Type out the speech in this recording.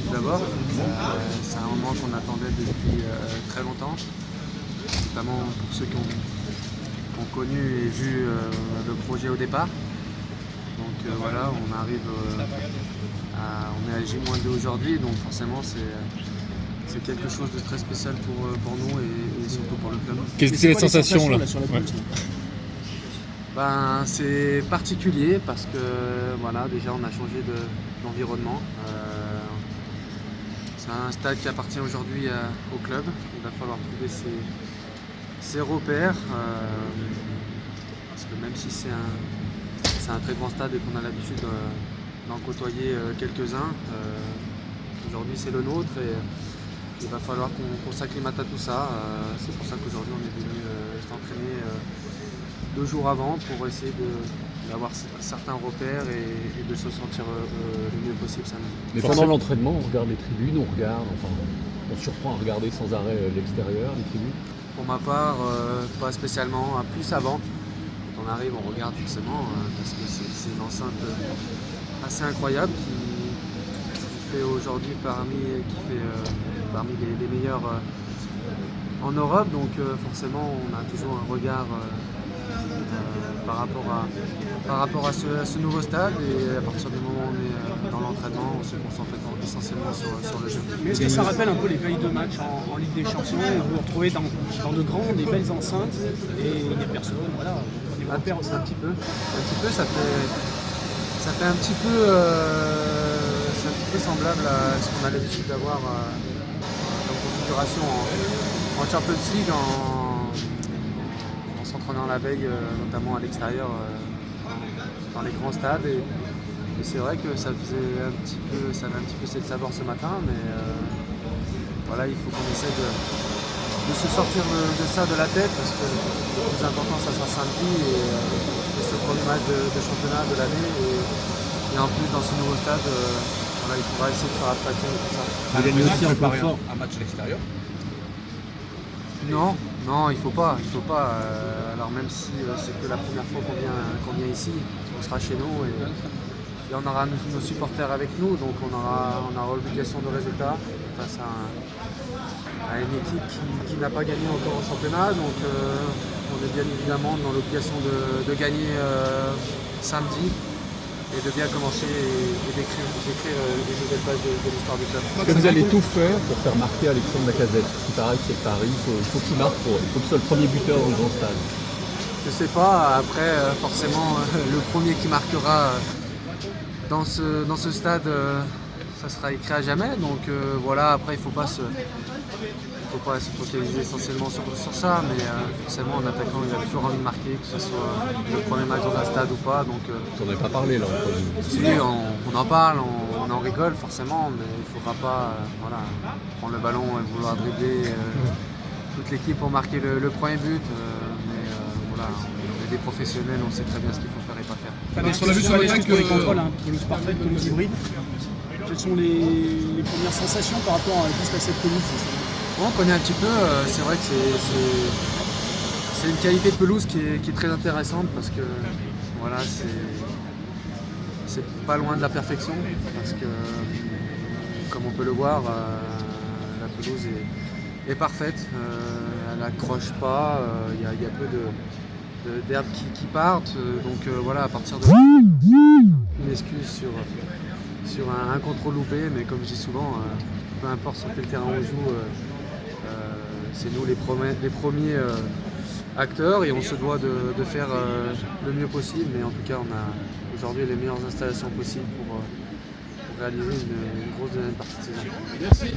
tout d'abord. C'est un moment qu'on attendait depuis très longtemps, notamment pour ceux qui ont connu et vu le projet au départ. Donc voilà, on arrive on est à J-2 aujourd'hui, donc forcément c'est quelque chose de très spécial pour nous et surtout pour le club. Quelles étaient les sensations là sur la pelouse? C'est particulier parce que voilà, déjà on a changé d'environnement. C'est un stade qui appartient aujourd'hui au club. Il va falloir trouver ses repères. Parce que même si c'est un très grand stade et qu'on a l'habitude d'en côtoyer quelques-uns, aujourd'hui c'est le nôtre et il va falloir qu'on s'acclimate à tout ça. C'est pour ça qu'aujourd'hui on est venu s'entraîner 2 jours avant pour essayer d'avoir certains repères et de se sentir le mieux possible samedi. Mais pendant l'entraînement, on regarde les tribunes, on se surprend à regarder sans arrêt l'extérieur, les tribunes. Pour ma part, pas spécialement, plus avant. Quand on arrive, on regarde forcément parce que c'est une enceinte assez incroyable qui fait aujourd'hui parmi les meilleurs en Europe. Donc forcément, on a toujours un regard par rapport à ce nouveau stade, et à partir du moment où on est dans l'entraînement, on se concentre essentiellement sur le jeu. Mais est-ce que ça rappelle un peu les veilles de match en Ligue des Champions, où vous vous retrouvez dans de grandes et belles enceintes et il n'y a personne, voilà, on est repères aussi. Un petit peu, ça fait un petit peu, semblable à ce qu'on a l'habitude d'avoir comme configuration en Champions League, en s'entraînant la veille, notamment à l'extérieur, dans les grands stades. Et c'est vrai que ça avait un petit peu cette saveur ce matin, mais voilà, il faut qu'on essaie de se sortir de ça de la tête, parce que le plus important, ça sera samedi et ce premier match de championnat de l'année, et en plus dans ce nouveau stade, voilà, il faudra essayer de faire abstraction de tout ça. Vous gagnez aussi un point fort. Un match à l'extérieur? Non, il faut pas. Alors même si c'est que la première fois qu'on vient ici, on sera chez nous et on aura nos supporters avec nous, donc on aura l'obligation de résultat face à une équipe qui n'a pas gagné encore au championnat. Donc on est bien évidemment dans l'obligation de gagner samedi et de bien commencer et d'écrire les nouvelles pages de l'histoire du club. Est-ce que vous allez tout faire pour faire marquer Alexandre Lacazette? Il paraît que c'est Paris, il faut qu'il marque, il faut qu'il soit le premier buteur dans le grand stade. Je sais pas, après forcément le premier qui marquera dans ce stade, ça sera écrit à jamais. Donc voilà, après il ne faut pas se focaliser essentiellement sur ça, mais forcément en attaquant il a toujours envie de marquer, que ce soit le premier match dans un stade ou pas. Donc Vous n'en avez pas parlé là entre vous. si, on en parle, on en rigole forcément, mais il ne faudra pas prendre le ballon et vouloir dribbler toute l'équipe pour marquer le premier but. Voilà, on est des professionnels, on sait très bien ce qu'il faut faire et pas faire. On a vu sur les contrôles, pelouse parfaite, pelouse hybride. Quelles sont les premières sensations par rapport à cette pelouse? On connaît un petit peu, c'est vrai que c'est une qualité de pelouse qui est très intéressante, parce que voilà, c'est pas loin de la perfection, parce que comme on peut le voir, la pelouse est parfaite, elle n'accroche pas, il y a peu d'herbes qui partent, donc voilà, à partir de là, une excuse sur un contrôle loupé, mais comme je dis souvent, peu importe sur quel terrain on joue, c'est nous les premiers acteurs, et on se doit de faire le mieux possible. Mais en tout cas, on a aujourd'hui les meilleures installations possibles pour réaliser une grosse deuxième partie de saison. Merci.